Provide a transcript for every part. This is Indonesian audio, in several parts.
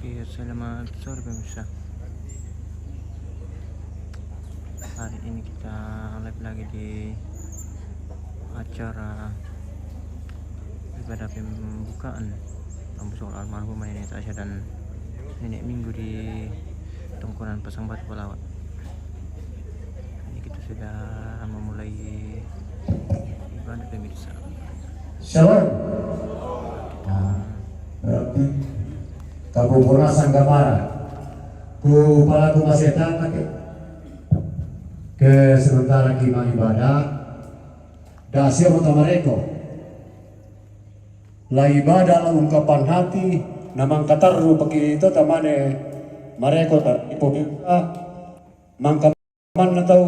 Oke, selamat sore pemirsa. Hari ini kita live lagi di acara ibadah pembukaan kampus almarhum Nenek Tasya dan Nenek Minggu di Tongkonan Pasang Batu Pelawat. Ini kita sudah memulai ibadah pemirsa. Shalom. Berarti Kapupurna Sanggamara ku palaku masetan ke sementara kima ibadah dasya utama mereka la ibadah la ungkapan hati namang katarru pagi itu tamane mereka ipobika mangkaman atau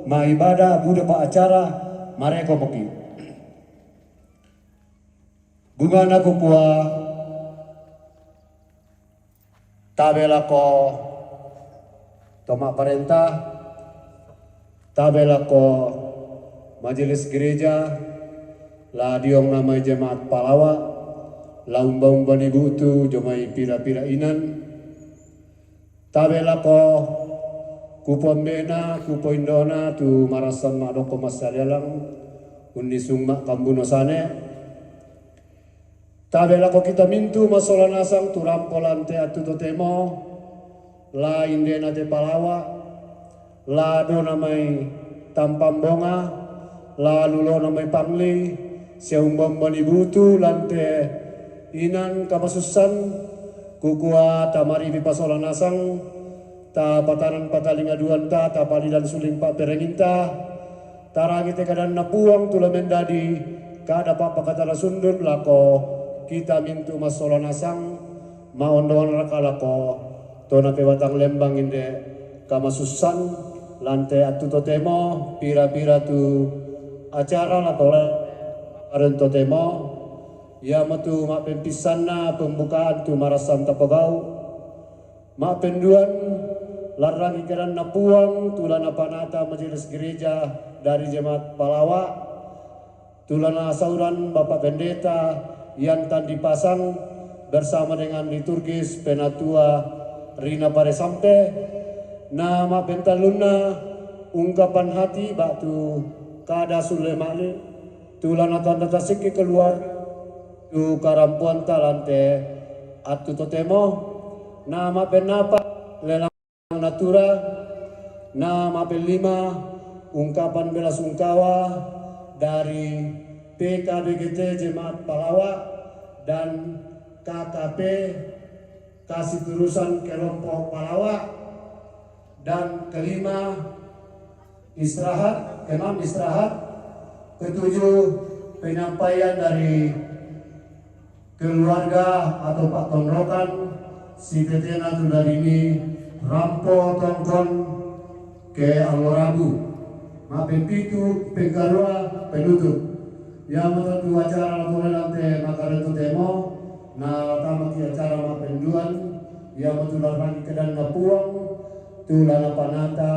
ma ibadah budak pa acara mereka pagi bunga naku pua tabela ko toma perintah tabela ko majelis gereja la diong nama jemaat Palawa la umba-umba ibu tu jomai pira-pira inan tabela ko kupon bena kupo indona tu marasan madoko masalialang undi sungma kambuno sane tabela ko kita mintu masola nasang turampolan te atu totemo la indena te Palawa la do namai tampambonga la lulo namai pangli seumbang bani butu lante inan kamasusan kukua tamari pasola nasang ta patanan pataling aduan ta palidan suling pa perenginta taragi te kadan napuang tula mendadi kada papa kata sundun lako kita mintu masola nasang maondoan rakalako tona te watang lembang inde kamasusan lante atu totemo pira-pira tu acara la tole aren totemo ya matu mak pempisanna pembukaan tu marasan tapagau mak penduan larang ikeran napuang tulana panata majelis gereja dari jemaat Palawa tulana sauran Bapak Pendeta yang tan dipasang bersama dengan liturgis penatua Rina Pare sampai nama pentaluna ungkapan hati batu kada sulemali tulana tanda tasik keluar tu karampuan talante atu totemo nama penapa lelang natura nama pelima ungkapan bela sungkawa dari PKBGT Jemaat Palawa dan KKP Kasih Turusan Kelompok Palawa dan kelima istirahat, keenam istirahat, ketujuh penyampaian dari keluarga atau Pak Tongrokan si Tetena Tudarini Rampo Tongkon ke Algorabu maafin pitu pengkarua penutup yang menentu acara laporan nanti makanan tu temo na tamaki acara mapenduan yang mentular lagi kedan napuang tulana panata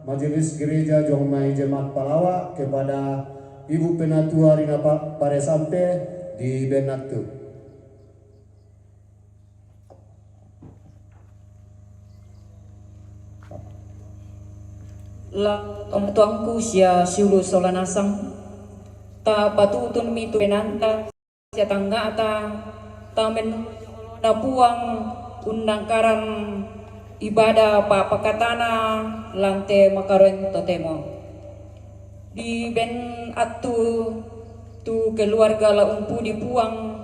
majelis gereja Jongmai Jemaat Palawa kepada Ibu Penatua Rina Pare sampai di Benatu. La tuangku sia siulu solanasang ta patutun mitu penanta sia tangga ta men napuang undangkaran ibadah pa pakatana lante makaren totemo di ben atu tu keluarga la umpu dipuang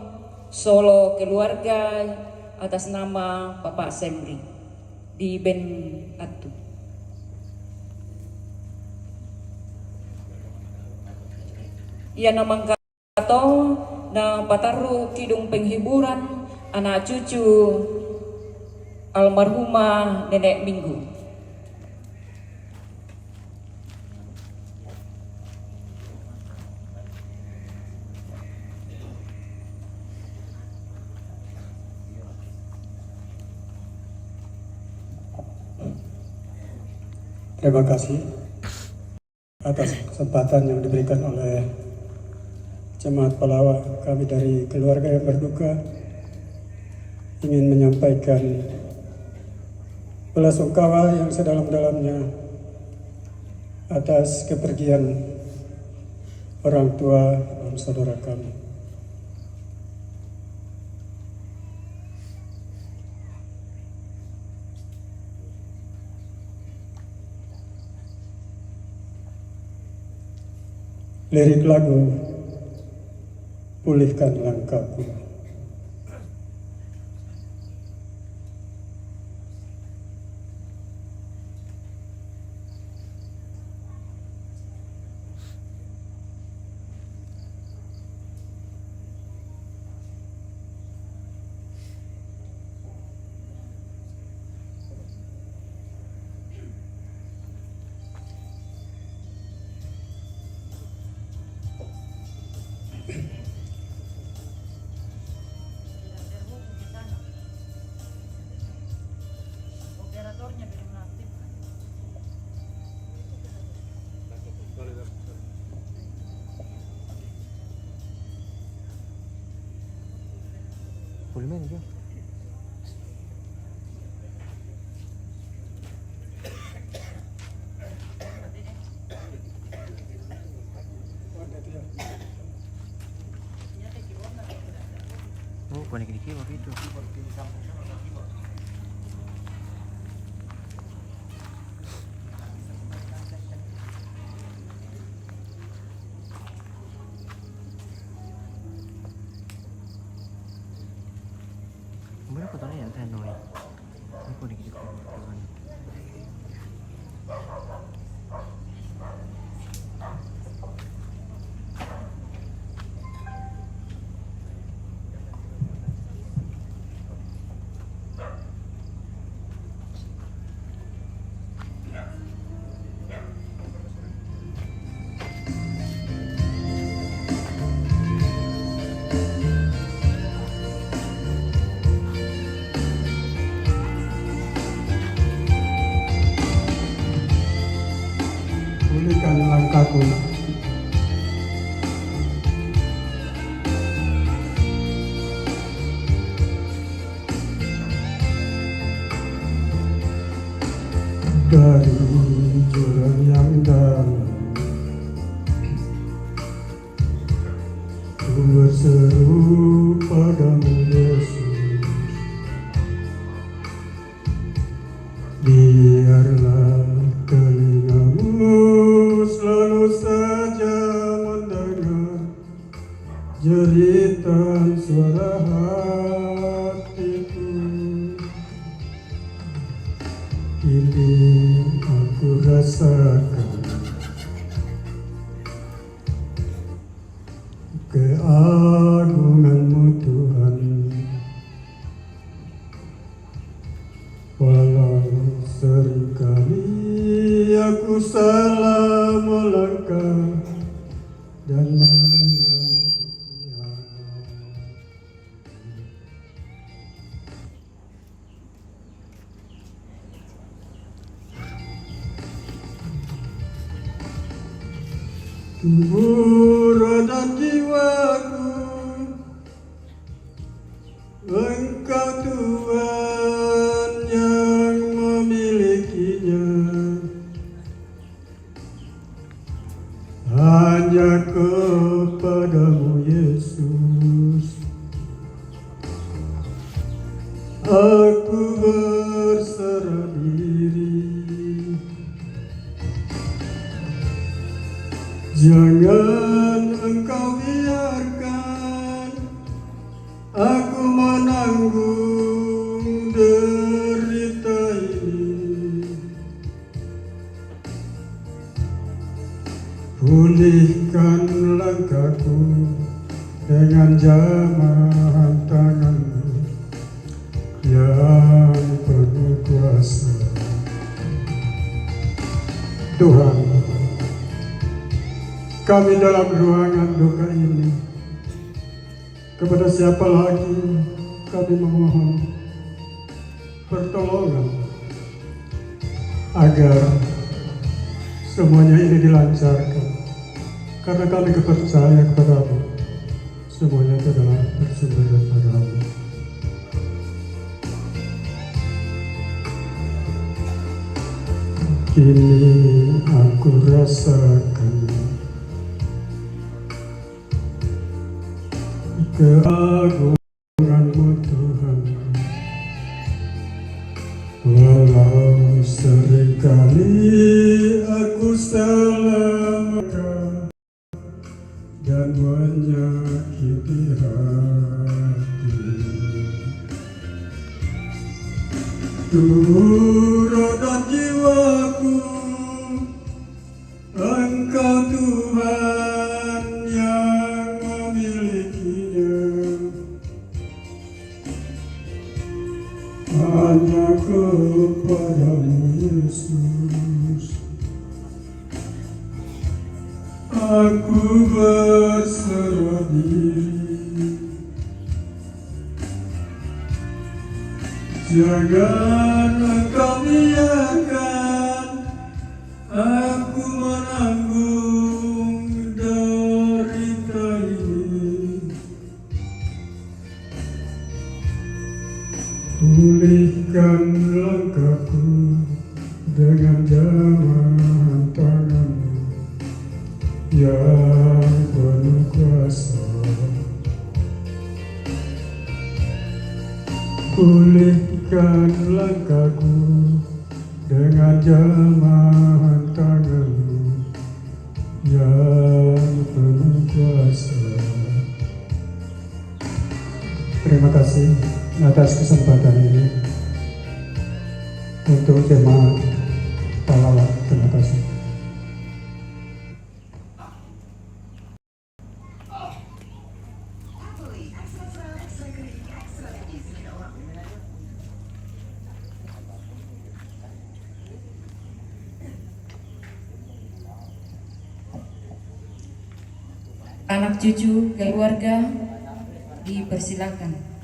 solo keluarga atas nama Bapak Semri di ben atu. Ia namang kato na pataru kidung penghiburan anak cucu almarhumah Nenek Minggu. Terima kasih atas kesempatan yang diberikan oleh Jemaat Palawa, kami dari keluarga yang berduka ingin menyampaikan belasungkawa yang sedalam-dalamnya atas kepergian orang tua dan saudara kami. Lirik lagu Pulihkan Langkahku. Boleh main aja. Oh, konek dikit waktu itu. Kemudian aku tanya yang Hanoi. Ini konek dikit. Pulihkan langkahku. Dari jurang yang dalam, ku berseru padamu Yesus, biarlah telingamu selalu saja mendengar jeritan suara hatiku. Kini aku rasakan keagungan-Mu Tuhan, walau seringkali aku salah melangkah dan menyakiti hati. Tubuh roda jiwaku, Engkau Tuhan yang memilikinya. Hanya kepadamu Yesus aku berserah diri. Jangan Engkau biarkan aku menanggung derita ini. Pulihkan langkahku dengan jamahan tangan-Mu yang penuh kuasa. Tuhan, kami dalam ruangan duka ini, kepada siapa lagi kami memohon pertolongan agar semuanya ini dilancarkan, karena kami percaya kepadamu. Semuanya itu adalah bersumber daripada-Mu. Kini aku rasakan keagungan-Mu Tuhan. Walau seringkali aku salah dan menyakiti hati, tubuh roh dan jiwaku Engkau Tuhan yang memilikinya. Hanya kepada-Mu Yesus aku berserah diri. Jangan Engkau biarkan aku menanggung derita ini. Pulihkan langkahku dengan jamahan tangan-Mu yang penuh kuasa. Pulihkan langkahku dengan jamahan tangan-Mu yang penuh kuasa. Terima kasih atas kesempatan ini untuk jemaat Palawat. Terima kasih. Anak cucu keluarga dipersilakan.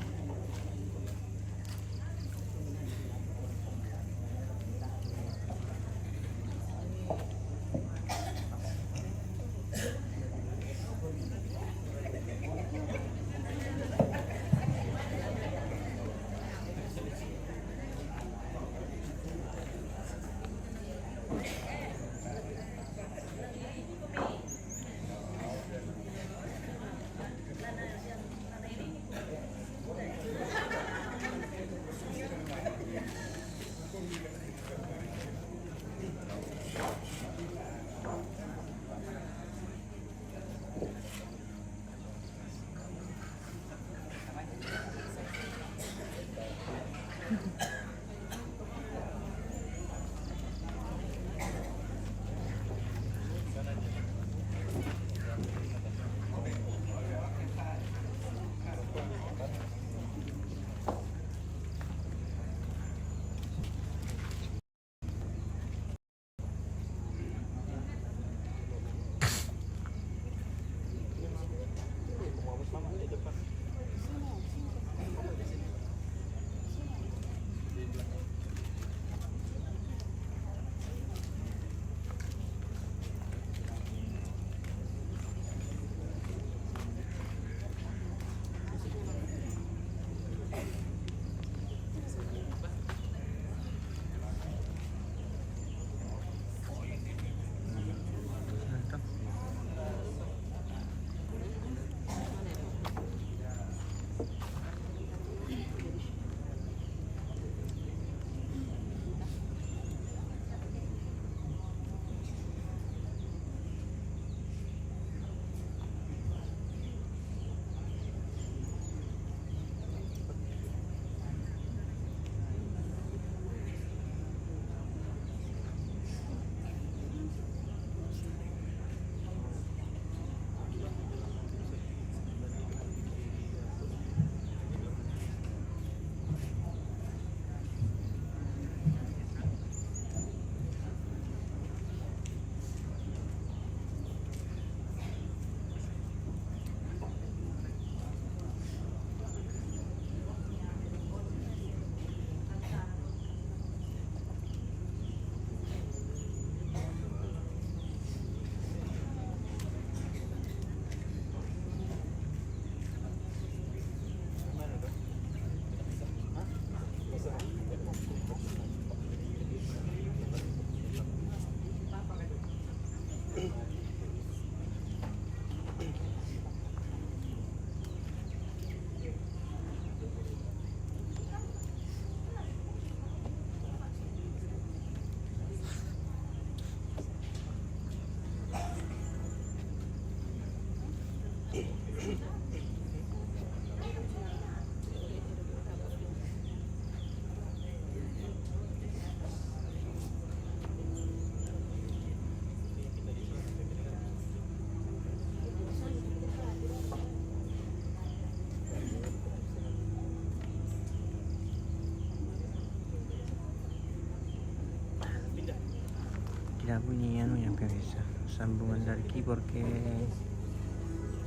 sambungan dari keyboard ke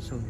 sound.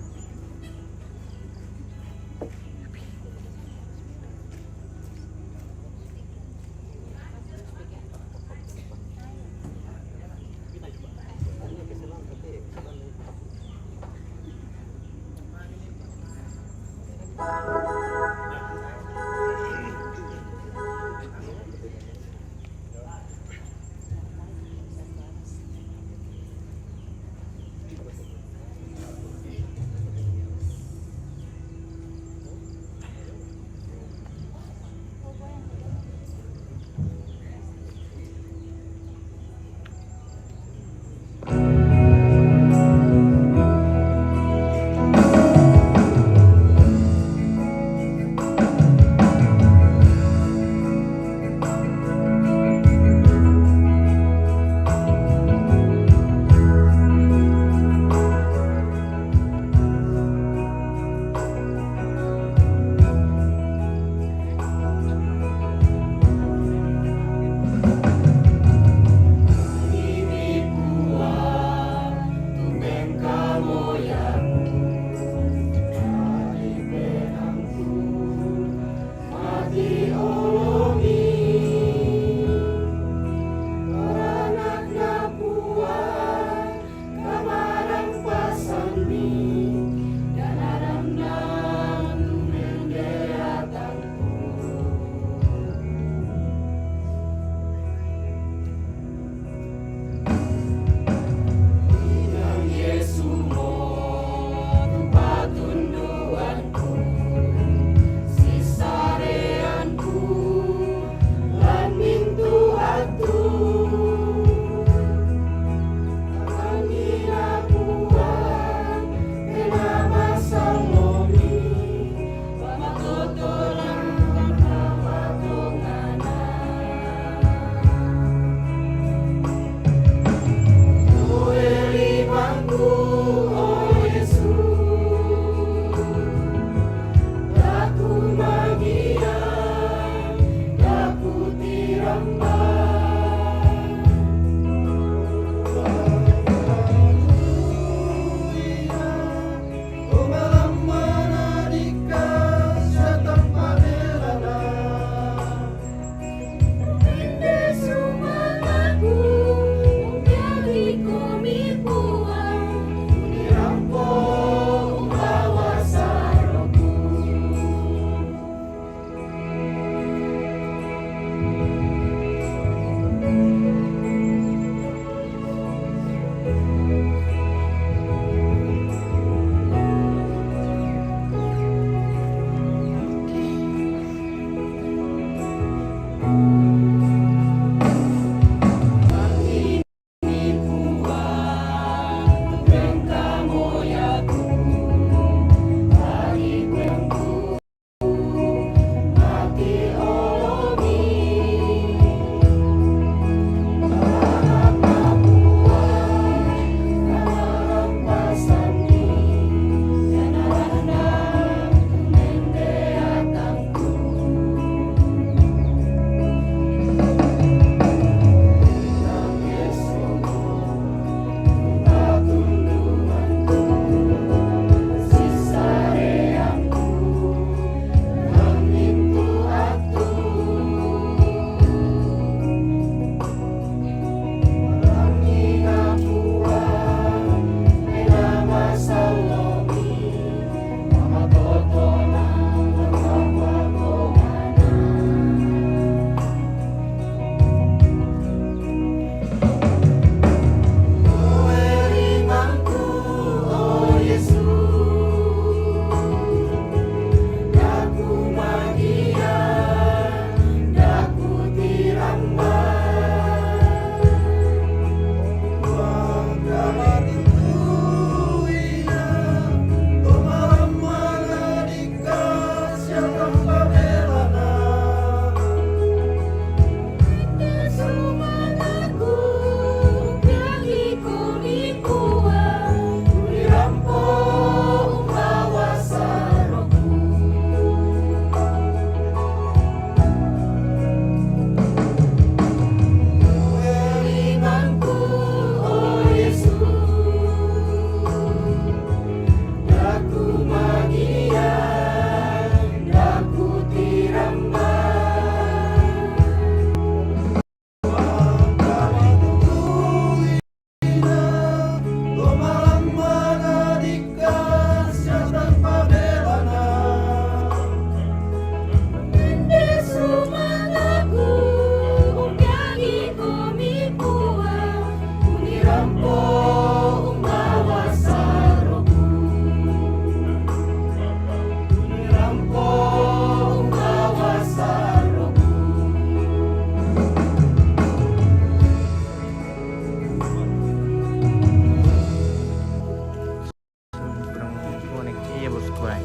kuai.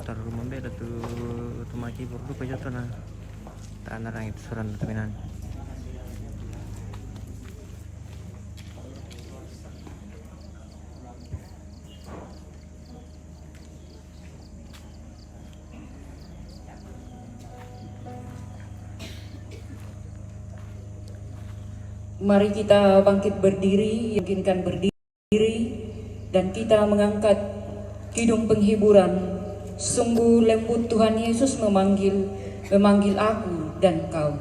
Taruh rumah beda tu maki burdu pejo tu na. Tanah rang itu suran teminan. Mari kita bangkit berdiri, yakinkan berdiri, dan kita mengangkat kidung penghiburan. Sungguh lembut Tuhan Yesus memanggil aku dan kau.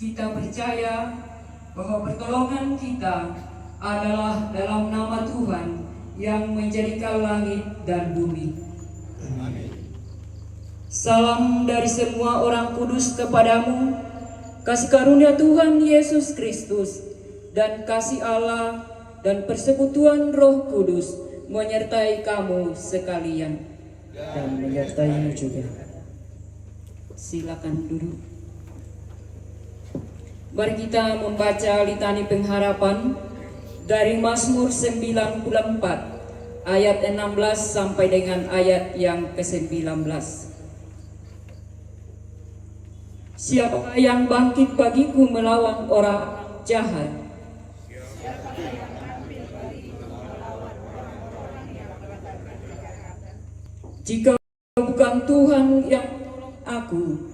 Kita percaya bahwa pertolongan kita adalah dalam nama Tuhan yang menjadikan langit dan bumi. Amin. Salam dari semua orang kudus kepadamu, kasih karunia Tuhan Yesus Kristus dan kasih Allah dan persekutuan Roh Kudus menyertai kamu sekalian. Dan menyertaimu juga. Silakan duduk. Mari kita membaca litani pengharapan dari Mazmur 94 ayat 16 sampai dengan ayat yang ke-19. Siapa yang bangkit bagiku melawan orang jahat? Jika bukan Tuhan yang menolong aku,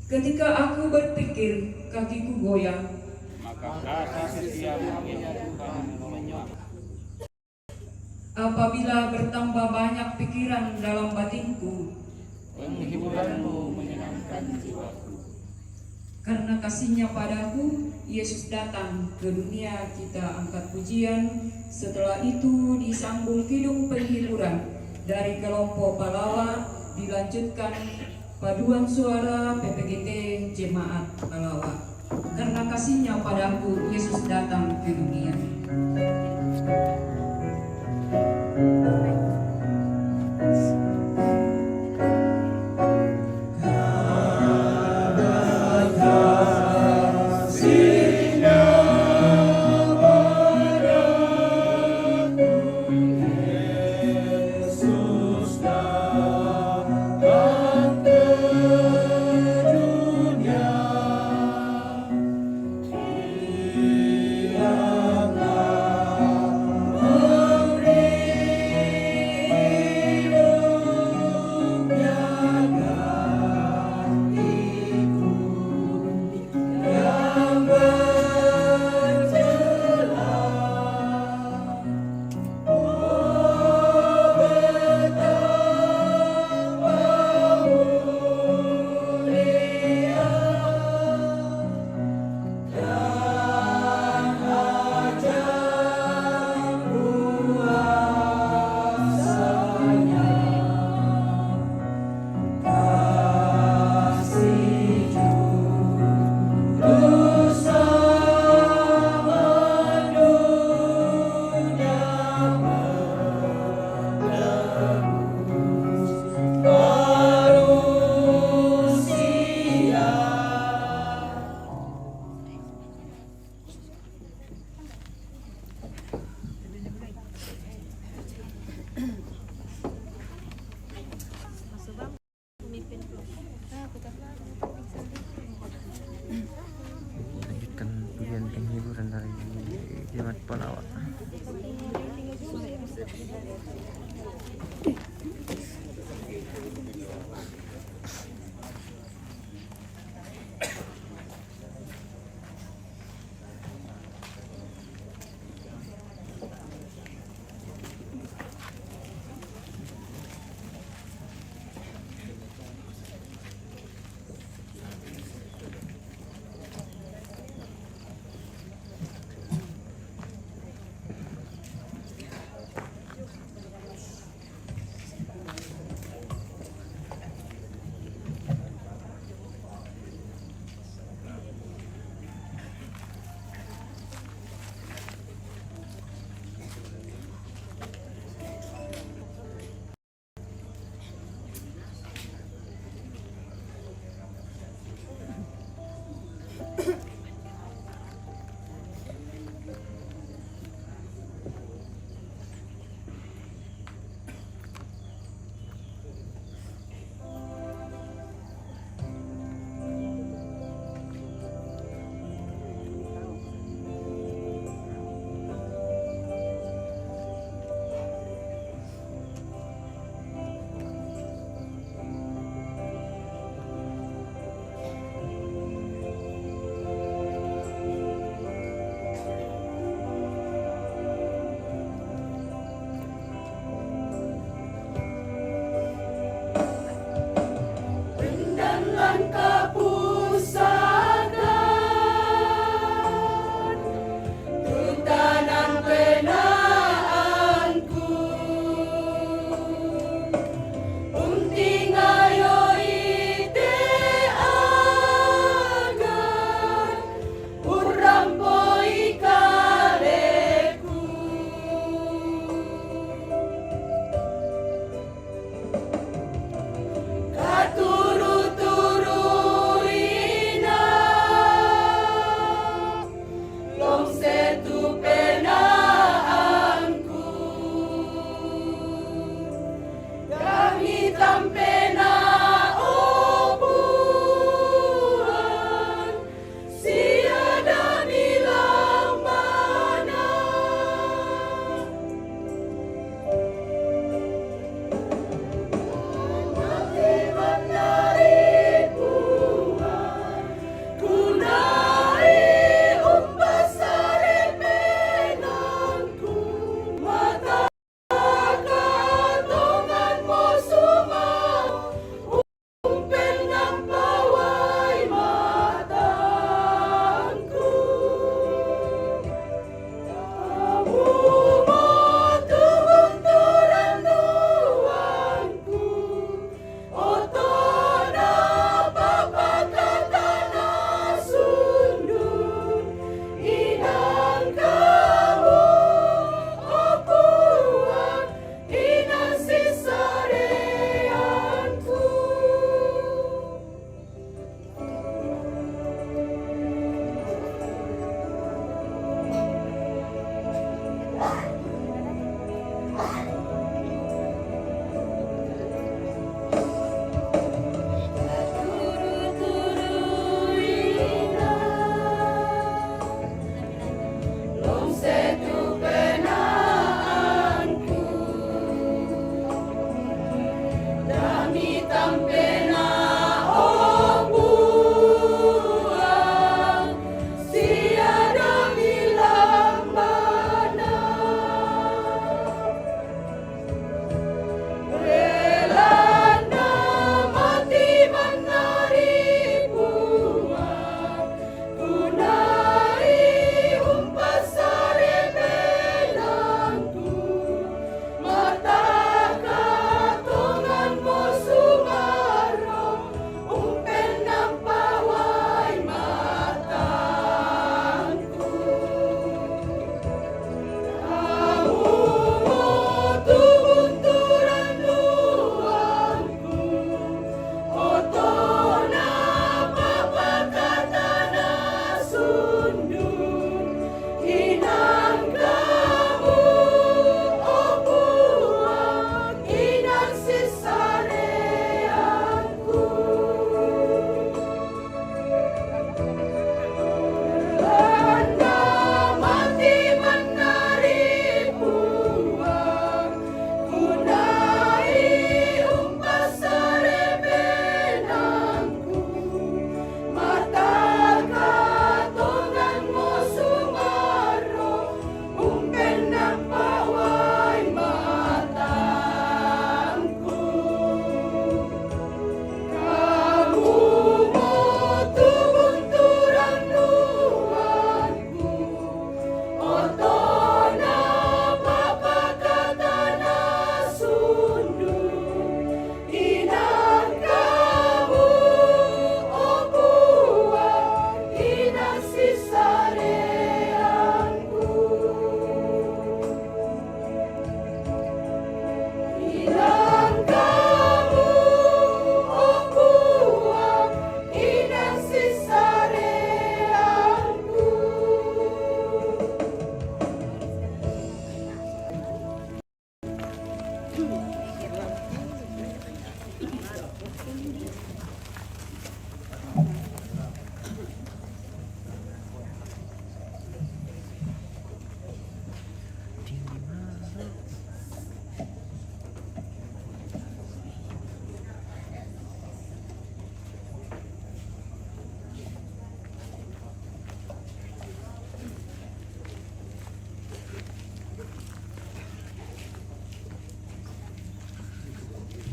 ketika aku berpikir kakiku goyang, apabila bertambah banyak pikiran dalam batinku, penghiburanmu menyenangkan jiwaku. Karena kasihnya padaku, Yesus datang ke dunia, kita angkat pujian. Setelah itu disambung kidung penghiburan dari kelompok Palawa, dilanjutkan paduan suara PPGT Jemaat Palawa. Karena kasihnya padaku, Yesus datang ke dunia.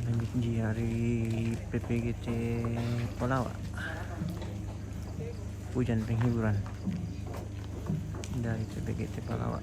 Lanjut di hari PPGT Palawa, pujian penghiburan dari PPGT Palawa.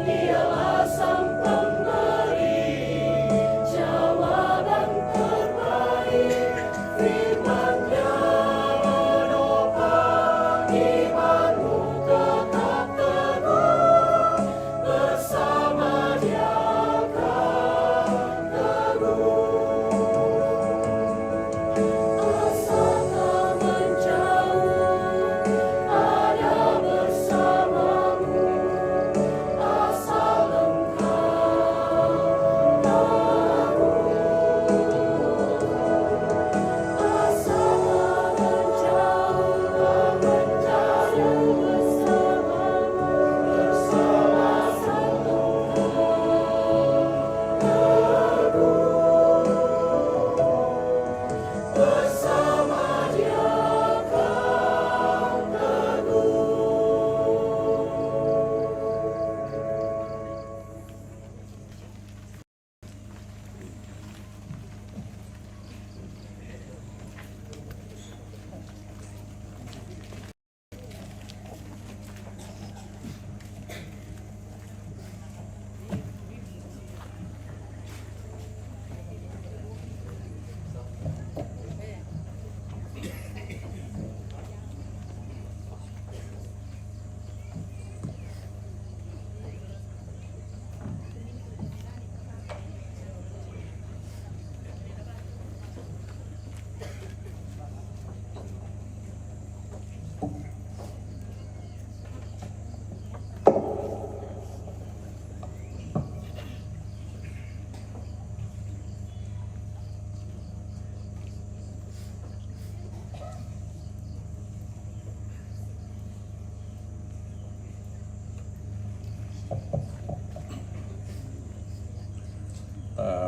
Dia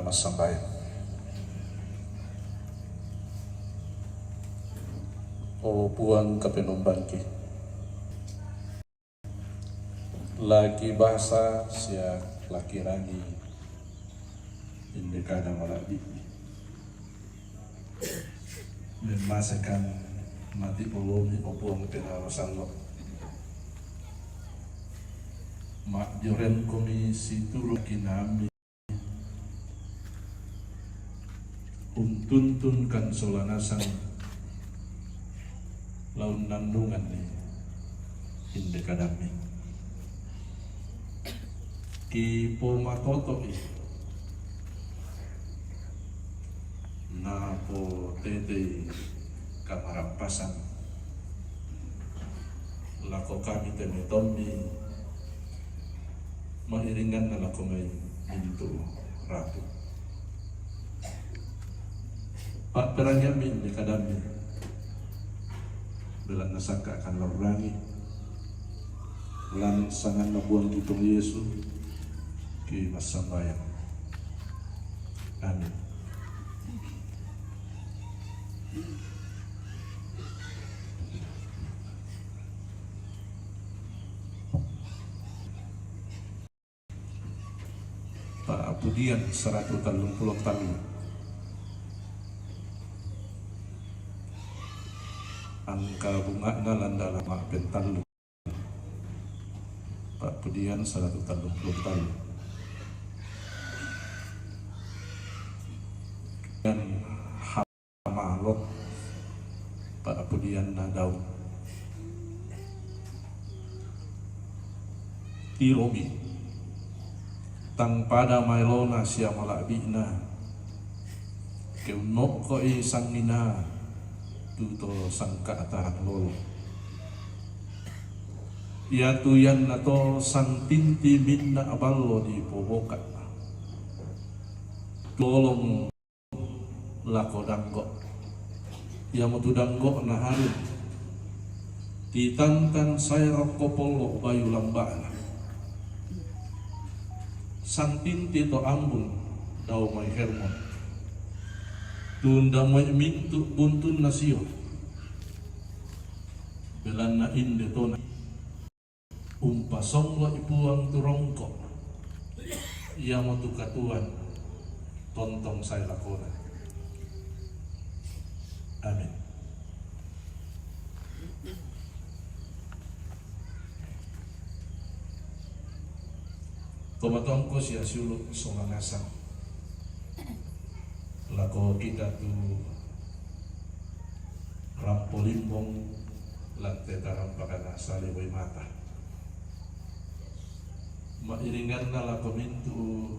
mas sambayan. O puang kapenumbangki, lagi bahasa siak laki rangi indekada maladi memasakan mati polomi o puang penarasan lo mak joren komisi turun kinami tuntunkan solanasan laun nandungan ni indekadami ki pomatoto na po tete kamarampasan lako kami tenetomi mairingan na lako may minto ratu pak perangyamin indekadami belan nasangka akan larangi lan sangan nabuang kitong Yesus ki masambayan. Amin. Pak Apudian 130 tahun angka bunga nalanda lama pentalu Pak Pudian 130 tahun dan hamalot Pak Pudian nadau tirobi tang pada mailona siamala bina keunok koi sangina tuto sangka atahan lolo ya tuyan nato sang tinti minna aballo di poboka tolong lako danggo ya mutu danggo na harum titantan saya rokopolo bayu lambana sang tinti to ambun daw may hermon tunda may mintu buntun nasio belan na inde tona umpasong lo ipuang turongko ia mo tukatuan tontong saya lakona. Amin. Komatong ko siya suluk somangasang lako kita tu rampolimbong lantai tarampakan asali boy mata mairingan na lako mintu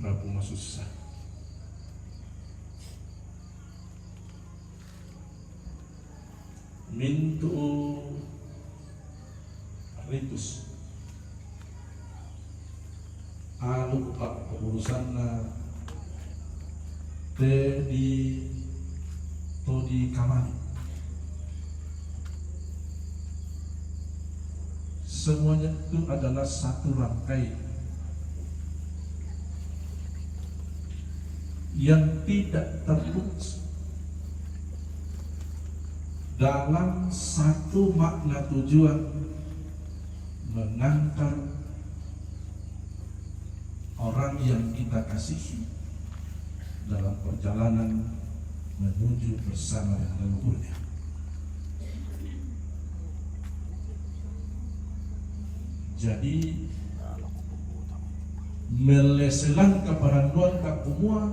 rapu masusah mintu ritus anu pak urusan na di kamari semuanya itu adalah satu rangkai yang tidak terputus dalam satu makna tujuan mengantar orang yang kita kasihi dalam perjalanan menuju bersama yang leluhurnya. Jadi meleselan keparanduan kakumua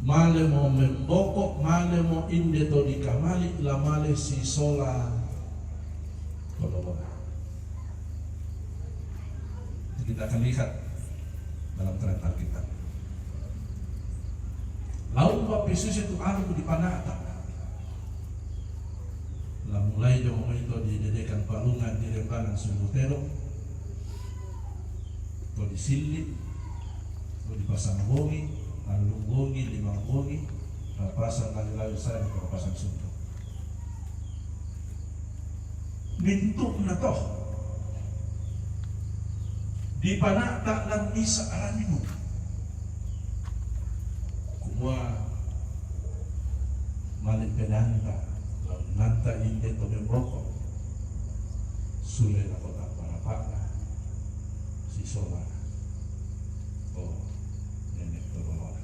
male mo membokok male mo inde to di kamali la male si sola kololo. Kita akan lihat dalam terang kita. Lalu Pak Yesus itu anu di panata. Lah mulai jauh itu didedekan palungan di rembangan sungguh terok. To disilip, to dipasang bongi, lalu bongi, 5 bongi, pasang lalu saya ke pasang sungguh. Mintuk na toh. Di panata lang misa aranimu. kumua malik penanta nanta inde to membroko sule na kota parapaka si sola nenek terolong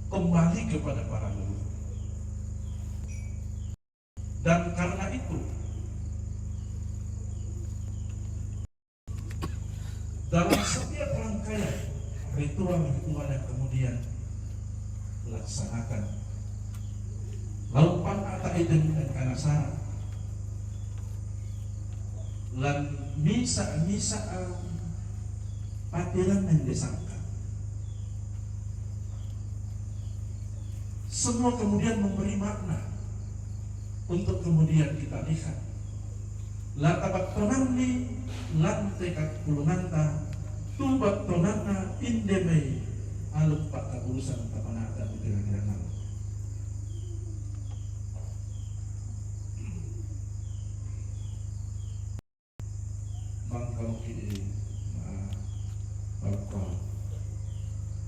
kembali kepada para leluhur. Dan karena itu dalam setiap rangkaian ritual-ritual yang kemudian dilaksanakan laupan ata iden dan kanasara lan misa patiran yang disangka semua kemudian memberi makna untuk kemudian kita lihat latabat tonanni lan tekat pulunganta tubat tonanna indemei aluk pak urusan tapanata kira-kira bangkau kiri bangkau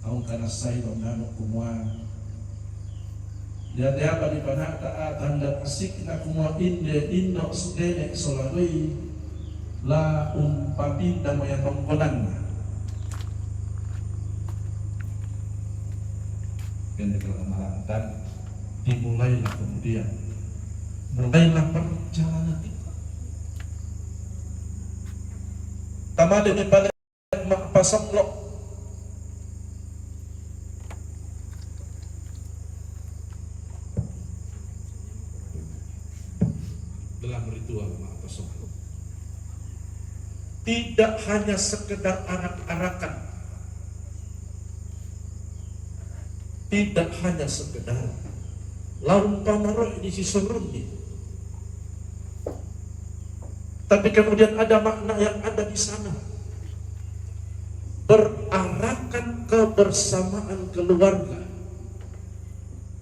tahu karena saya dong kumua dia apa di mana taat tanda asik na kumua indo sedene solalui la umpapinda moya tongkonan kene kelemahan dan dimulailah kemudian mulailah perjalanan kita tamade di balik pasang lo dalam ritual pasang lo tidak hanya sekedar arak-arakan, tidak hanya sekedar laun pamaroh di sisorunni, tapi kemudian ada makna yang ada di sana. Berarakan kebersamaan keluarga,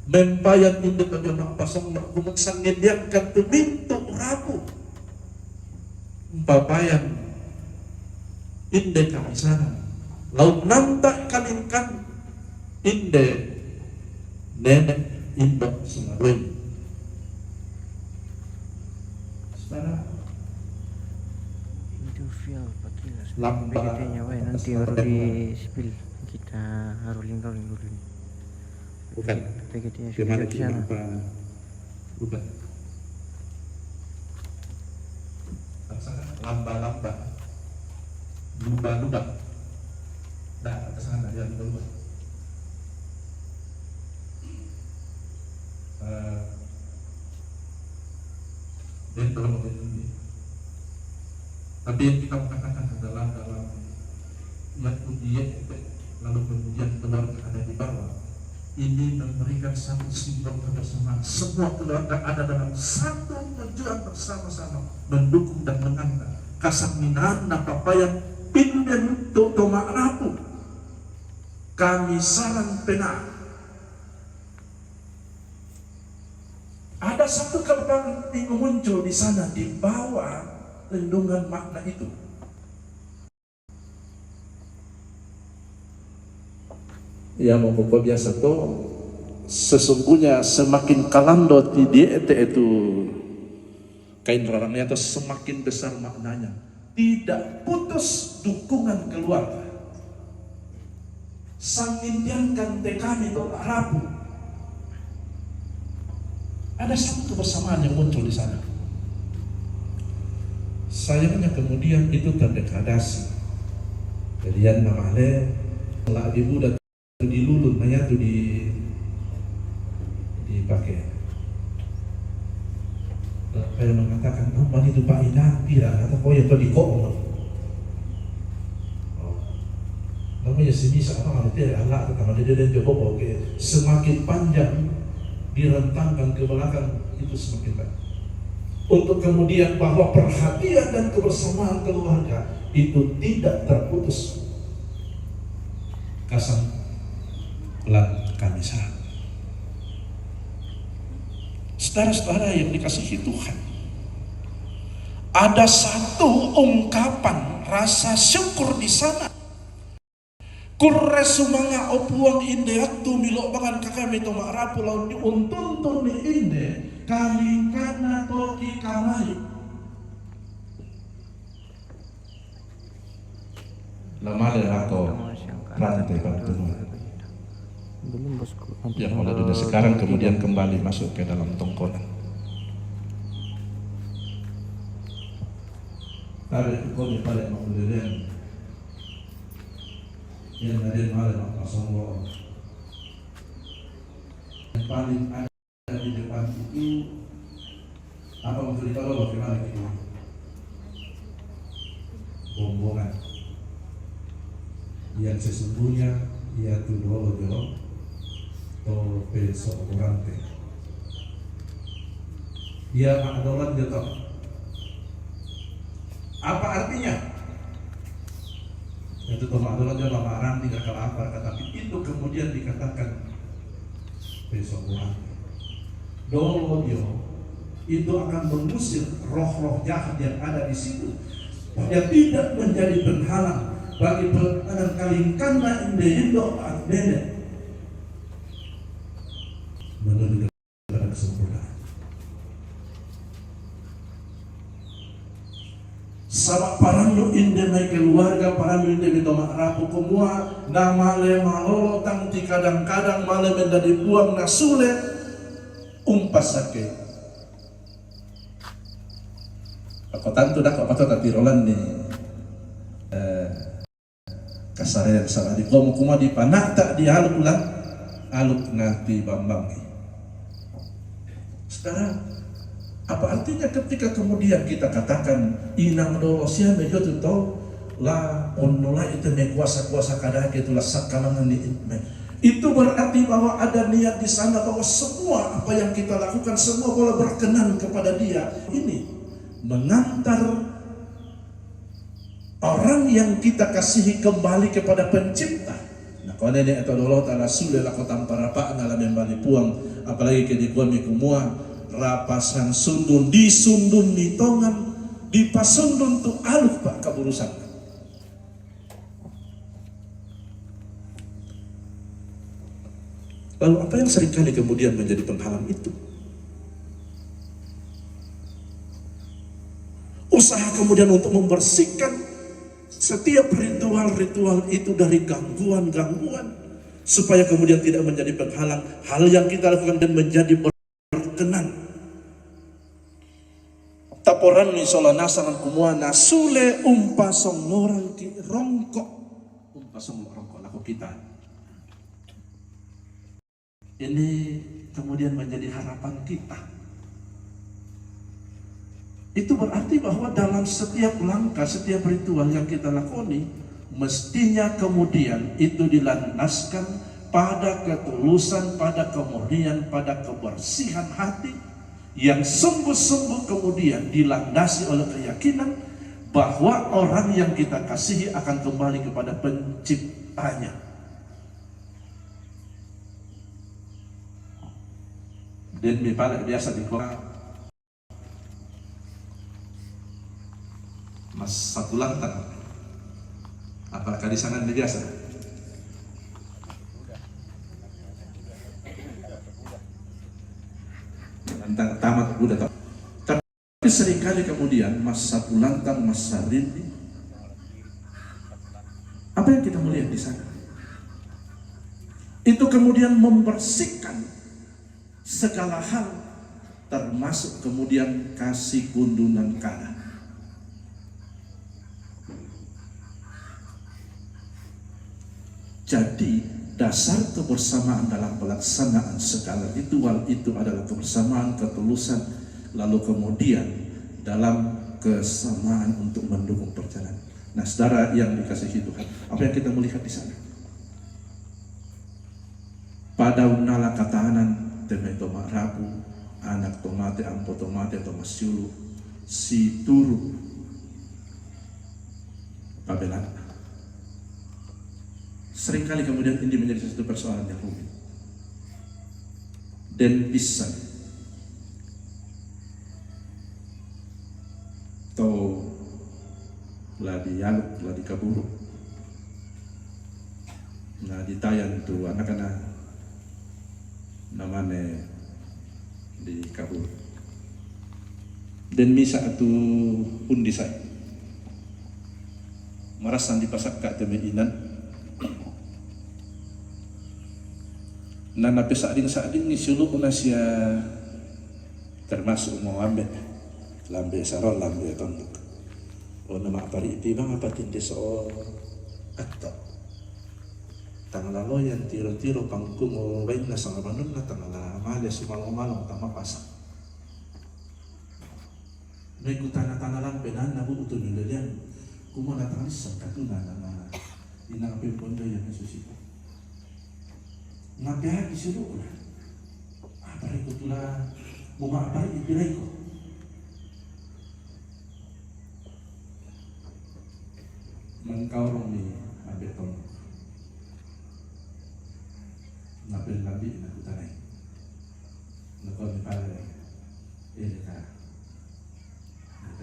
mempayan induk agama pasang kumuk sangidiakan tumintu rabu, bapayan inde kami sana, laut nampak kalingkan inde nenek induk semarin. Sekarang sampai kita nyawa nanti baru di spill kita rolling dulu bukan PGT gimana di sana bukan lamba-lamba lumba-lumba dah atas sana ya lumba-lumba dan dalam ini tapi yang kita katakan adalah dalam yang ujian lalu kemudian keluarga ada di bawah ini memberikan satu simbol kebersamaan semua keluarga ada dalam satu tujuan bersama-sama mendukung dan mengantar kasaminan napapayan pinden toma rapu kami saran pena ada satu kalimat yang muncul di sana di bawah lindungan makna itu. Ya mau pokok biasa tuh sesungguhnya semakin kalando diete itu kain rarangnya itu semakin besar maknanya. Tidak putus dukungan keluarga. Sangindiankan tekami itu Rabu. Ada satu kebersamaan yang muncul di sana. Sayangnya kemudian itu terdegradasi. Kalian namanya lah ibu dan dilulun, nanya tuh dipakai. Kayak mengatakan, oh mana itu Pak Ina, tidak atau kau yang tadi kok. Namanya semisal apa artinya Allah tentang dia dan Jokowi. Oke, semakin panjang direntangkan ke belakang itu semakin baik. Untuk kemudian bahwa perhatian dan kebersamaan keluarga itu tidak terputus. Kasam lan kamisan. Saudara-saudara yang dikasihi Tuhan, ada satu ungkapan rasa syukur di sana. Kurre sumanga opuang inde aktu milok bangan kakami to marapu laun di untuntun ni inde kalingkana toki kamai. Lamale rako rantai bantuan. Belum bosku. Yang mulai dunia sekarang kemudian kembali masuk ke dalam tongkonan. Tarik kau ni balik makulirian. Yang ada malah nak pasang lo. Yang paling ada di depan itu apa untuk ditaruh bagaimana itu? Bombongan. Yang sesungguhnya ia tu dolo to besok kurante. Ia adalah jatuh. Apa artinya? Itu adalah dia lamaran tidak kelapar, tapi itu kemudian dikatakan besok kurante. Dolo itu akan mengusir roh-roh jahat yang ada di situ. Dia tidak menjadi penghalang bagi penangan kalingkana indeindo adene menuju kepada kesempurnaan. Sama parando inde mai keluarga parando inde mito marapu kumua na male malolo tangti kadang-kadang male menjadi buang nasule umpas sake. Ako tanto dak apa tadi rolan ni kasaraya salah di komo kuma di panakta di aluk lah aluk nanti bambang. Sekarang apa artinya ketika kemudian kita katakan inang dolo sia mejo tu tau la onnola itu me kuasa kada itulah sakalangan ni itu berarti bahwa ada niat di sana bahwa semua apa yang kita lakukan semua boleh berkenan kepada dia. Ini mengantar orang yang kita kasihi kembali kepada pencipta. Nah, kalau nenek atau Allah Ta'ala sudah laku tanpa rapak ngalah membalik puang, apalagi ke dikuan mikumua rapasan sundun disundun di tongan dipasundun tu aluf pak kaburusan. Lalu apa yang seringkali kemudian menjadi penghalang itu? Usaha kemudian untuk membersihkan setiap ritual-ritual itu dari gangguan-gangguan supaya kemudian tidak menjadi penghalang hal yang kita lakukan dan menjadi berkenan. Taporan ni sola nasangan kumua nasule umpasong norang ki rongkok umpasong rongkok laku kita. Ini kemudian menjadi harapan kita. Itu berarti bahwa dalam setiap langkah, setiap ritual yang kita lakoni, mestinya kemudian itu dilandaskan pada ketulusan, pada kemurnian, pada kebersihan hati yang sungguh-sungguh kemudian dilandasi oleh keyakinan bahwa orang yang kita kasihi akan kembali kepada penciptanya. Dan biasa di Mas satu lantang, apakah di sana biasa? Lantang tamat udah tahu. Tapi seringkali kemudian Mas satu lantang, Mas Sarindi, apa yang kita melihat di sana? Itu kemudian membersihkan segala hal, termasuk kemudian kasih kundunan kana. Jadi dasar kebersamaan dalam pelaksanaan segala ritual itu adalah kebersamaan, ketulusan, lalu kemudian dalam kesamaan untuk mendukung perjalanan. Nah, saudara yang dikasihi Tuhan, apa yang kita melihat di sana? Pada unala katahanan temeto marapu, anak tomate, ampo tomate, atau masyulu, si turu, pabelan. Seringkali kemudian ini menjadi satu persoalan yang rumit dan bisa atau ladi yaluk, ladi kaburu Nah ditayang tu anak-anak namanya di kabur. Dan misa tu pun disai. Marasan dipasak kat temainan. Nah napi sading ni suluk nasia termasuk mau ambil lambe saron lambe tonduk. Oh nama pari iti bang apa tindi so atau tangala yang tiro-tiro pangkung o baik na sang abanun na tangala mali sumalong-malong tama pasak. May kutana-tana lang penan na buto nila yan. Kung mga natangis sa katuna na inangapin pondo yan na susiko. Ngabihan isiro ko na. Aparay ko tula, bumaapay ipiray ko. Mangkaurong ni abetong ngapil labi na kutanay. Nakon ni pare, ini ka.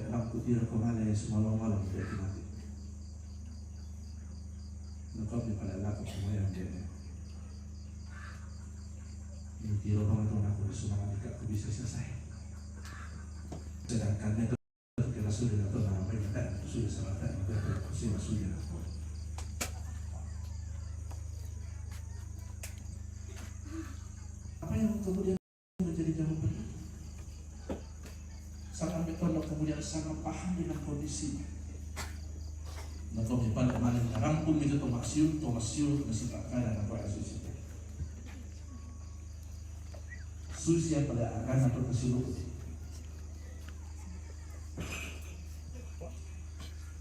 Nak kutira ko mali sumalong-malong dia mati. Nakon ni pare lakap semua yang dia. Ini tiro orang itu nak sumalang dekat aku bisa selesai. Sedangkan itu kita sudah atau nama kita sudah selesai kita sudah apa yang kemudian menjadi jawaban? Sang ambil tolong kemudian sangat paham dengan kondisi. Nato pada mana rampung itu tomasiun masih tak ada apa asus. Susi yang pada akan atau kesuluk.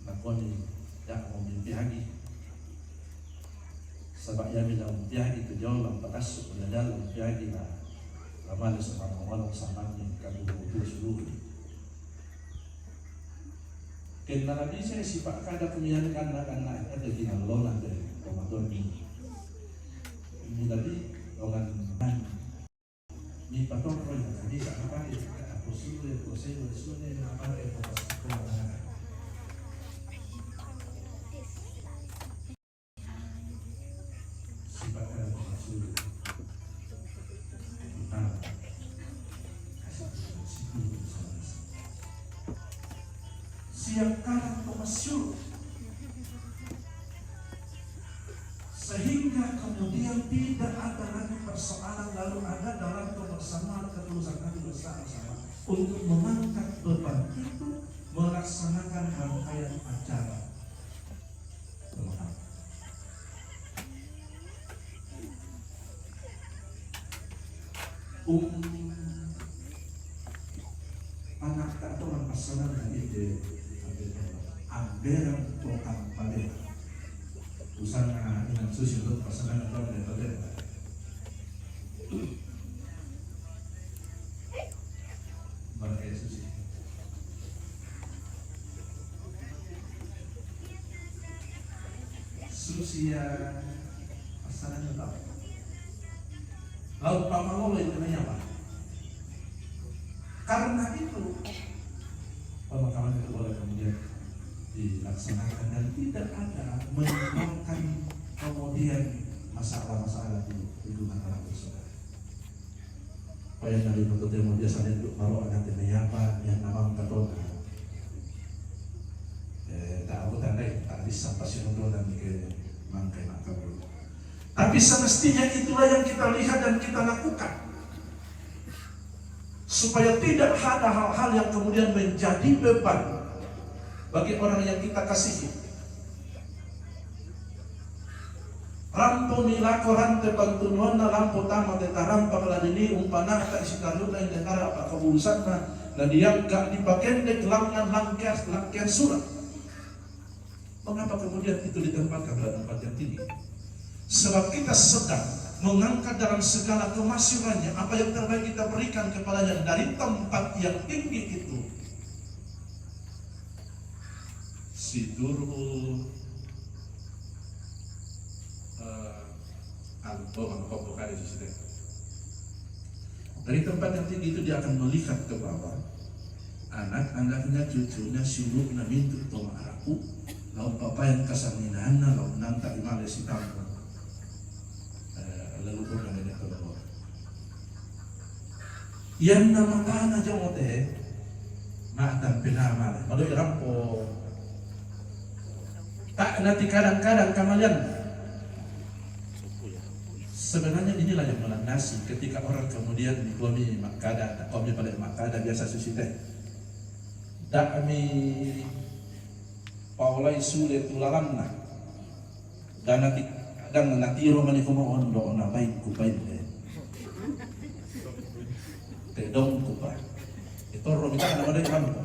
Nakoni yak mau mimpi lagi. Sebab yang bilang mimpi itu jauh lang patas pada dalam mimpi lagi lah. Lama ada sama-sama sama yang kami butuh seluruh. Kena lagi saya sifat kada pemilihan anak-anak ada di nalongan dari Ramadan ini. Ini tadi orang ni patong roy tadi apa itu aku suruh apa itu sifat kada suruh siap kanan pemasyur sehingga kemudian tidak ada lagi persoalan lalu ada dalam kebersamaan ketulusan kami bersama-sama untuk mengangkat beban itu melaksanakan rangkaian acara anak tak tahu orang pasangan ide amberan tukang paling usana dengan susi untuk pasangan atau metode mereka susi susia pasangan tahu lalu pamalo itu namanya apa? Karena itu pemakaman itu boleh kemudian dilaksanakan dan tidak ada menimbulkan kemudian masalah-masalah di lingkungan anak bersaudara. Payah dari bentuk demo biasanya untuk baru anak apa yang nama katona. Tak aku tandai tak bisa pasti untuk dan ke mangkai makam. Tapi semestinya itulah yang kita lihat dan kita lakukan supaya tidak ada hal-hal yang kemudian menjadi beban bagi orang yang kita kasihi. Rampo nila koran te pantunuan na lampo tama te tarampa kaladini umpana ka isikaruna yang detara apa keburusan na diam gak dipakende kelangan langkian surat. Mengapa kemudian itu ditempatkan pada tempat yang tinggi? Sebab kita sedang mengangkat dalam segala kemasyurannya apa yang terbaik kita berikan kepadanya dari tempat yang tinggi itu. Sidurul dari tempat yang tinggi itu dia akan melihat ke bawah anak-anaknya, cucunya, suluknya mintu toma araku lalu papa yang kasaminana lalu nanta imale si tampon leluhur na nenek leluhur. Yan na matana jomote, maatan pinamala. Madoy rampo. Tak nanti kadang-kadang kamalian. Sebenarnya inilah yang melandasi ketika orang kemudian dikomi makada, komi pada makada biasa susi teh. Dak mi paulai sulit tulalanna. Dan nanti kadang natiro mani kumo ondo na baik kupain deh. Tedong kupa. Itu romita nama dia rampo.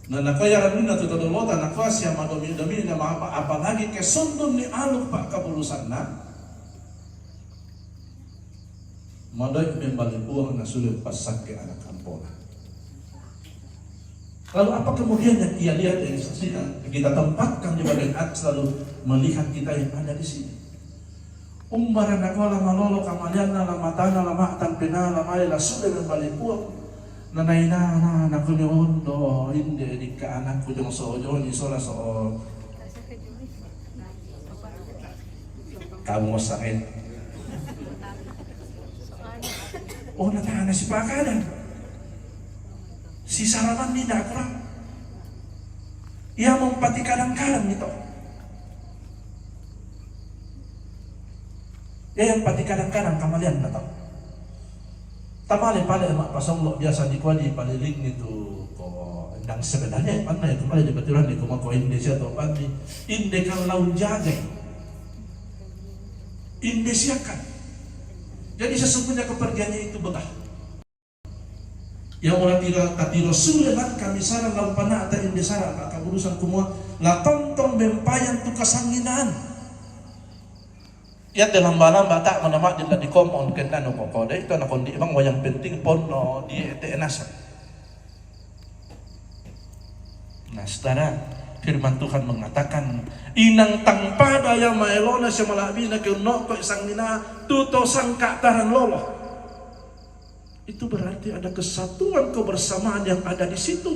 Nah nakaya ramina tu tadolota nakwas yang madomi-domi nama apa lagi kesundun ni aluk pak kabulusan na. Madoy membalik uang na sulit pasak ke anak kampona. Lalu apa kemudian yang ia lihat yang saksikan? Kita tempatkan di bagian atas lalu melihat kita yang ada di sini. Umbaran aku lama lolo kamaliana lama tanah lama tampina lama ila sudah membalik uang. Nanaina aku nyondo inde di ke anakku jong sojo ni sola so. Kamu sakit. Oh natana si pakadan. Si saraman ni dak kurang. Ia mempati kadang-kadang itu. Ia yang pati kadang-kadang kamalian datang. Tamale pale mak pasong biasa dikuali paliling itu ko endang sebenarnya mana itu kembali di baturan di ko Indonesia atau pandi inde kan laun jaga. Indonesia kan. Jadi sesungguhnya kepergiannya itu betah. Yang orang tiro suleman kami sarang laun panah atau indesara maka urusan kumua la tontong bempayan tu kasanginan. Ya dalam malam batak menemak di komon kena no kode itu anak kondi bang yang penting pon no di enas. Nah, saudara, firman Tuhan mengatakan inang tangpa daya maelona semalabina ke no ko sangina tuto sangka taran lolo. Itu berarti ada kesatuan kebersamaan yang ada di situ.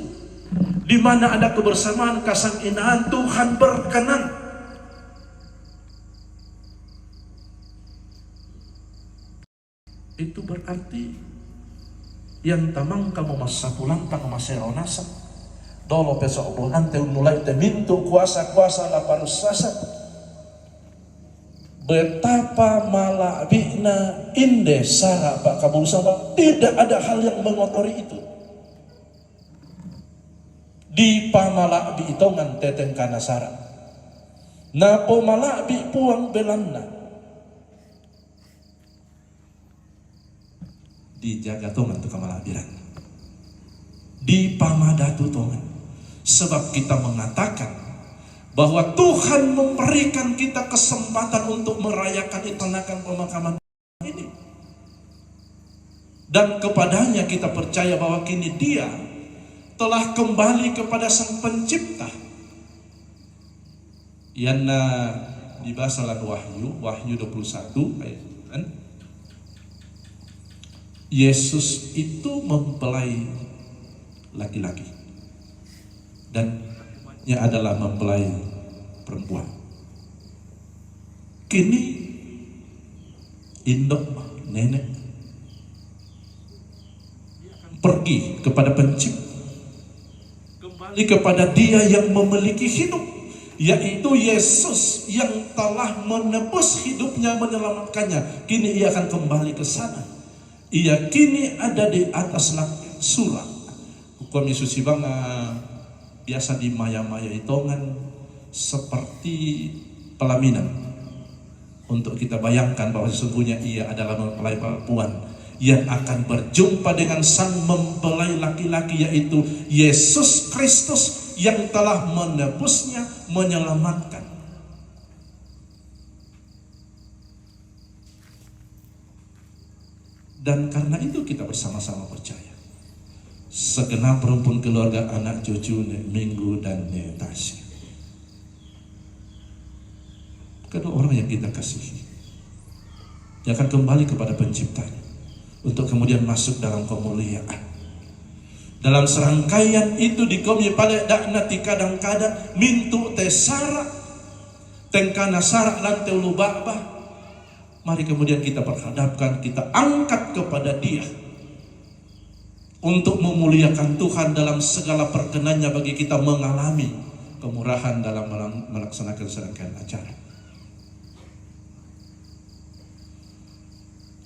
Di mana ada kebersamaan kasanginaan Tuhan berkenan. Itu berarti yang tamang kamu masa pulang tang maseronasa dolo besok bulan te mulai te mintu kuasa-kuasa la parusasa betapa malabina inde sara pak kabul sama tidak ada hal yang mengotori itu di pamalabi itongan teteng kana sara napo malabi puang belanna dijaga tongan tu kamalabiran di pamadatu tongan sebab kita mengatakan bahwa Tuhan memberikan kita kesempatan untuk merayakan itanakan pemakaman ini dan kepadanya kita percaya bahwa kini dia telah kembali kepada Sang Pencipta. Yana di bahasa Wahyu 21 kan Yesus itu mempelai laki-laki dan ia adalah mempelai perempuan. Kini induk nenek pergi kepada Pencipta, kembali kepada Dia yang memiliki hidup, yaitu Yesus yang telah menebus hidupnya, menyelamatkannya. Kini ia akan kembali ke sana. Ia kini ada di atas surga. Hukum Yesus ibang biasa di maya-maya hitungan seperti pelaminan. Untuk kita bayangkan bahwa sesungguhnya ia adalah mempelai perempuan yang akan berjumpa dengan sang mempelai laki-laki, yaitu Yesus Kristus yang telah menebusnya, menyelamatkan. Dan karena itu kita bersama-sama percaya segenap rumpun keluarga anak cucu Minggu dan Tasya, kedua orang yang kita kasihi, dia akan kembali kepada Penciptanya untuk kemudian masuk dalam kemuliaan. Dalam serangkaian itu dikomi pada daknati kadang-kadang mintu tesara tengkana sarak lanteu lubabah Mari kemudian kita perhadapkan, kita angkat kepada Dia untuk memuliakan Tuhan dalam segala perkenannya bagi kita mengalami kemurahan dalam melaksanakan serangkaian acara.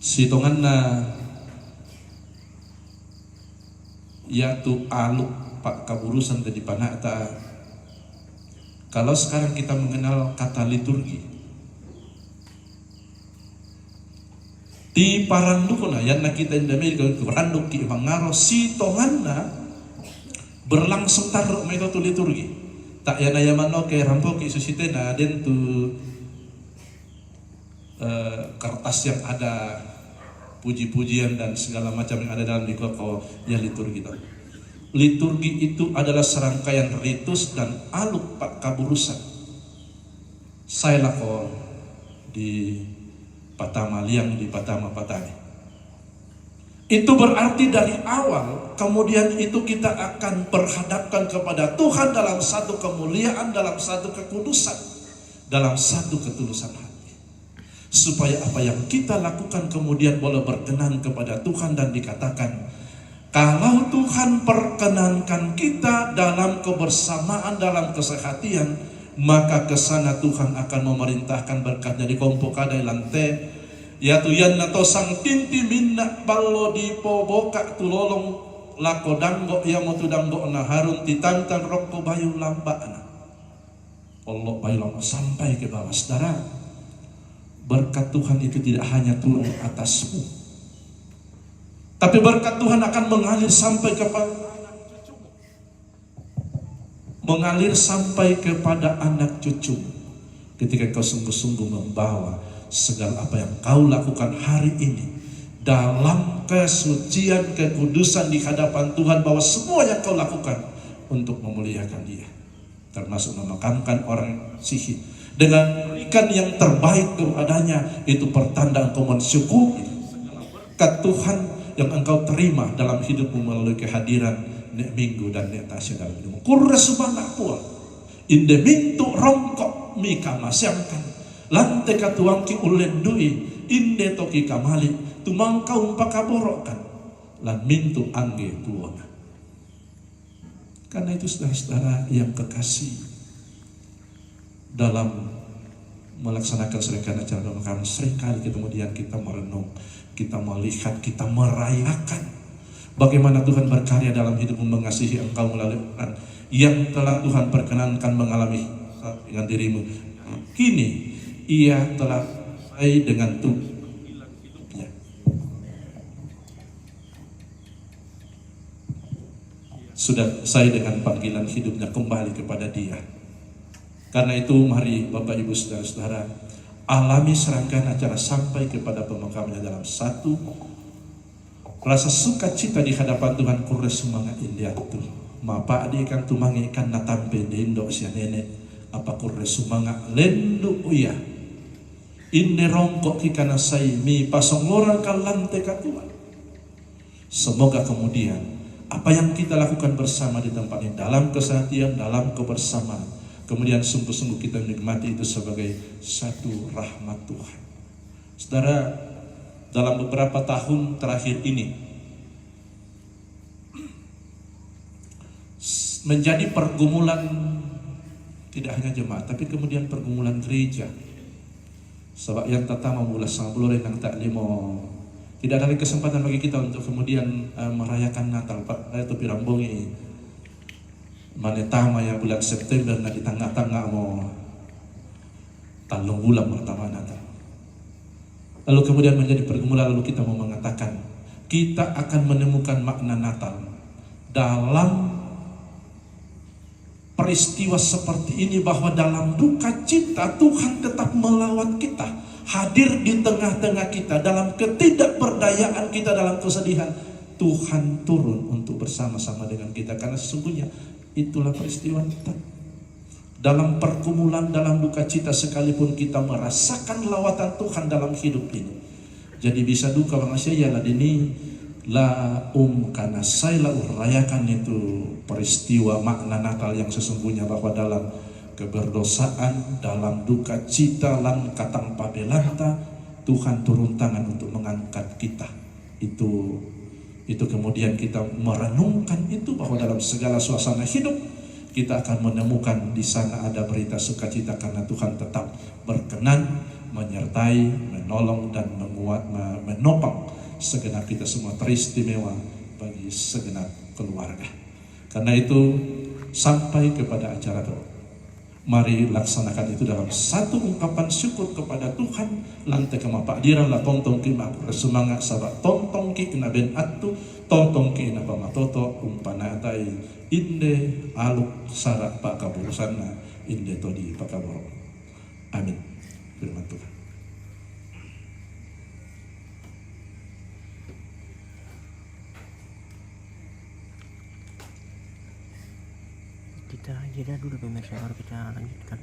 Sitonganna yaitu aluk pak kaburusan tadi panata. Kalau sekarang kita mengenal kata liturgi, di parandukuna yan na kita indamil ke paranduk ki mangaro sitonganna berlangsung taruh metode liturgi tak yana yamano ke rampok ki susitena den tu kertas yang ada puji-pujian dan segala macam yang ada dalam dikoko ya liturgi itu. Liturgi itu adalah serangkaian ritus dan aluk pak kaburusan. Saya lako di Patama Liang di Patama Patani. Itu berarti dari awal kemudian itu kita akan perhadapkan kepada Tuhan dalam satu kemuliaan, dalam satu kekudusan, dalam satu ketulusan hati. Supaya apa yang kita lakukan kemudian boleh berkenan kepada Tuhan dan dikatakan, kalau Tuhan perkenankan kita dalam kebersamaan, dalam kesehatian, maka kesana Tuhan akan memerintahkan berkatnya di kompok kadai lante ya tuyan nato sang tinti minna ballo di poboka tulolong lako danggo ya motu danggo na harun titantan rokko bayu lambana Allah bayu lama sampai ke bawah. Saudara, berkat Tuhan itu tidak hanya turun atasmu, tapi berkat Tuhan akan mengalir sampai kepada anak cucu ketika kau sungguh-sungguh membawa segala apa yang kau lakukan hari ini dalam kesucian, kekudusan di hadapan Tuhan, bahwa semua yang kau lakukan untuk memuliakan Dia, termasuk memakamkan orang sihir dengan memberikan yang terbaik kepadanya. Itu pertanda engkau mensyukuri berkat Tuhan yang engkau terima dalam hidupmu melalui kehadiran nek minggu dan nek tasya dalam hidupmu. Kurra subana pua inde mintu rongkok mika masyangkan lante katuangki ulendui inde toki kamali tumangkau pakaborokan lan mintu angge tuona. Karena itu saudara-saudara yang kekasih, dalam melaksanakan serangkaian acara doa seringkali kemudian kita merenung, kita melihat, kita merayakan bagaimana Tuhan berkarya dalam hidupmu, mengasihi engkau melalui yang telah Tuhan perkenankan mengalami dengan dirimu. Kini Ia telah selesai dengan hidupnya. Sudah selesai dengan panggilan hidupnya kembali kepada Dia. Karena itu mari Bapak Ibu Saudara-saudara alami serangkaian acara sampai kepada pemakamannya dalam satu rasa sukacita di hadapan Tuhan. Kurre semangat india tu mapa adikan tumangikan natampe dendo sia nenek apa kurre semangat lendu uya inde rongkok kikana sai mi pasong lorang kalante katuan. Semoga kemudian apa yang kita lakukan bersama di tempat ini dalam kesehatian, dalam kebersamaan, kemudian sungguh-sungguh kita menikmati itu sebagai satu rahmat Tuhan. Saudara, dalam beberapa tahun terakhir ini menjadi pergumulan tidak hanya jemaat, tapi kemudian pergumulan gereja. Sebab yang pertama mula sang belore nang tak limo, tidak ada kesempatan bagi kita untuk kemudian merayakan Natal. Pak itu pirambongi manetama ya bulan September na di tengah-tengah mau talong bulan pertama Natal. Lalu kemudian menjadi pergumulan, lalu kita mau mengatakan kita akan menemukan makna Natal dalam peristiwa seperti ini, bahwa dalam duka cita Tuhan tetap melawat kita, hadir di tengah-tengah kita, dalam ketidakberdayaan kita, dalam kesedihan Tuhan turun untuk bersama-sama dengan kita. Karena sesungguhnya itulah peristiwa Natal. Dalam pergumulan, dalam duka cita sekalipun kita merasakan lawatan Tuhan dalam hidup ini. Jadi bisa duka bang Asia ya ladini la karena saya rayakan itu peristiwa makna Natal yang sesungguhnya, bahwa dalam keberdosaan, dalam duka cita lan katang pabelanta Tuhan turun tangan untuk mengangkat kita. Itu kemudian kita merenungkan itu, bahwa dalam segala suasana hidup kita akan menemukan di sana ada berita sukacita, karena Tuhan tetap berkenan menyertai, menolong dan menopang segenap kita semua, teristimewa bagi segenap keluarga. Karena itu sampai kepada acara doa, mari laksanakan itu dalam satu ungkapan syukur kepada Tuhan. Lantai kema Pak Diran lah tontong ki mak semangat sahabat tontong ki kena ben atu tontong ki na pamatoto umpana atai inde aluk sarak Pak Kaburusana inde todi Pak Kabur. Amin. Firman Tuhan. Kita jeda dulu pemirsa, baru kita lanjutkan.